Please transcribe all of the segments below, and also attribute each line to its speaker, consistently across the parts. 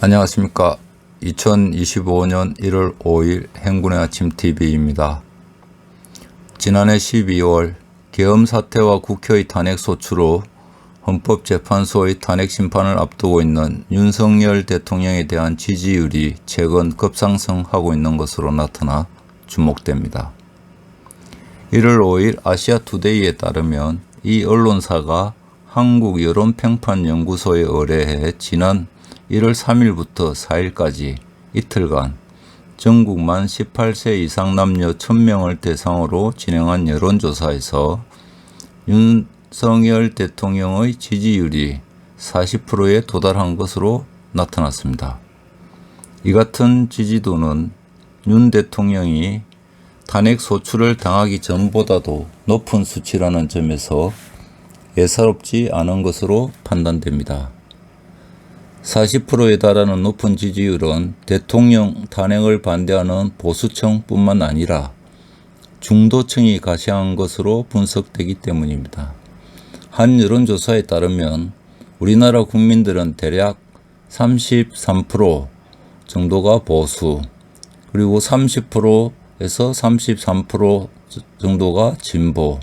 Speaker 1: 안녕하십니까. 2025년 1월 5일 행군의 아침 TV입니다. 지난해 12월 계엄 사태와 국회의 탄핵 소추로 헌법재판소의 탄핵 심판을 앞두고 있는 윤석열 대통령에 대한 지지율이 최근 급상승하고 있는 것으로 나타나 주목됩니다. 1월 5일 아시아투데이에 따르면 이 언론사가 한국여론평판연구소에 의뢰해 지난 1월 3일부터 4일까지 이틀간 전국 만 18세 이상 남녀 1000명을 대상으로 진행한 여론조사에서 윤석열 대통령의 지지율이 40%에 도달한 것으로 나타났습니다. 이 같은 지지도는 윤 대통령이 탄핵 소추를 당하기 전보다도 높은 수치라는 점에서 예사롭지 않은 것으로 판단됩니다. 40%에 달하는 높은 지지율은 대통령 탄핵을 반대하는 보수층뿐만 아니라 중도층이 가시한 것으로 분석되기 때문입니다. 한 여론조사에 따르면 우리나라 국민들은 대략 33% 정도가 보수, 그리고 30%에서 33% 정도가 진보,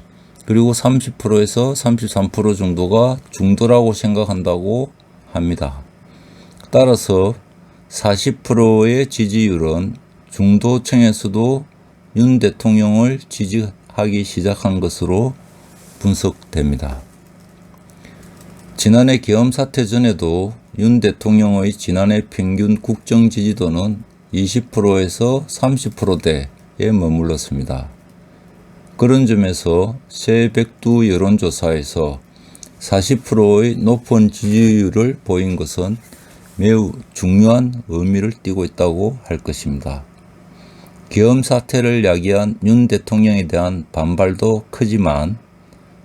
Speaker 1: 그리고 30%에서 33% 정도가 중도라고 생각한다고 합니다. 따라서 40%의 지지율은 중도층에서도 윤 대통령을 지지하기 시작한 것으로 분석됩니다. 지난해 계엄 사태 전에도 윤 대통령의 지난해 평균 국정 지지도는 20%에서 30%대에 머물렀습니다. 그런 점에서 새 백두 여론조사에서 40%의 높은 지지율을 보인 것은 매우 중요한 의미를 띠고 있다고 할 것입니다. 계엄 사태를 야기한 윤 대통령에 대한 반발도 크지만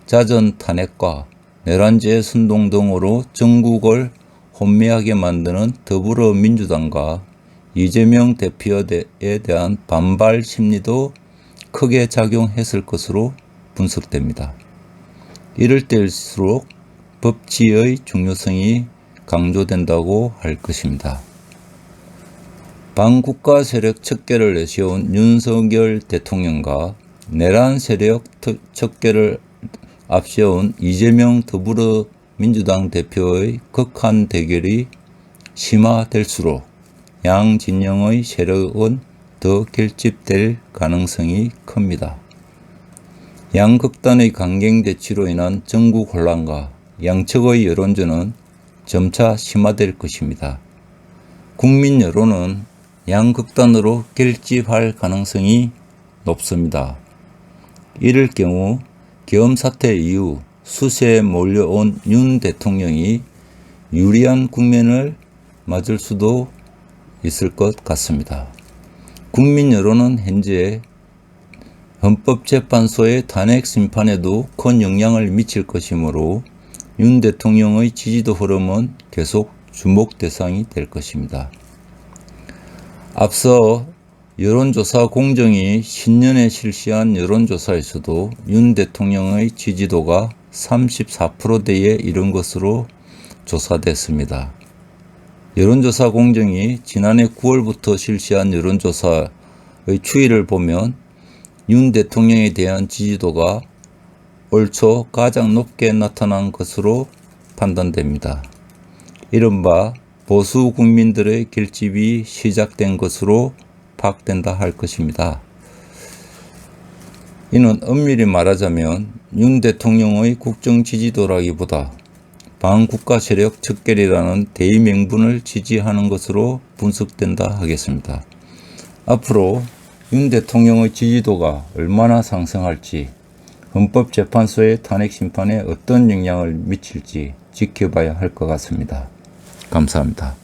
Speaker 1: 자전 탄핵과 내란죄 선동 등으로 전국을 혼미하게 만드는 더불어민주당과 이재명 대표에 대한 반발 심리도 크게 작용했을 것으로 분석됩니다. 이럴 때일수록 법치의 중요성이 강조된다고 할 것입니다. 반국가 세력 척결을 내세운 윤석열 대통령과 내란 세력 척결을 앞세운 이재명 더불어민주당 대표의 극한 대결이 심화될수록 양 진영의 세력은 더 결집될 가능성이 큽니다. 양극단의 강경대치로 인한 전국 혼란과 양측의 여론전은 점차 심화될 것입니다. 국민 여론은 양극단으로 결집할 가능성이 높습니다. 이럴 경우 계엄 사태 이후 수세에 몰려온 윤 대통령이 유리한 국면을 맞을 수도 있을 것 같습니다. 국민 여론은 현재 헌법재판소의 탄핵 심판에도 큰 영향을 미칠 것이므로 윤 대통령의 지지도 흐름은 계속 주목 대상이 될 것입니다. 앞서 여론조사 공정위 신년에 실시한 여론조사에서도 윤 대통령의 지지도가 34%대에 이른 것으로 조사됐습니다. 여론조사 공정위 지난해 9월부터 실시한 여론조사의 추이를 보면 윤 대통령에 대한 지지도가 올 초 가장 높게 나타난 것으로 판단됩니다. 이른바 보수 국민들의 결집이 시작된 것으로 파악된다 할 것입니다. 이는 엄밀히 말하자면 윤 대통령의 국정 지지도라기보다 반국가 세력 척결이라는 대의 명분을 지지하는 것으로 분석된다 하겠습니다. 앞으로 윤 대통령의 지지도가 얼마나 상승할지, 헌법재판소의 탄핵 심판에 어떤 영향을 미칠지 지켜봐야 할 것 같습니다. 감사합니다.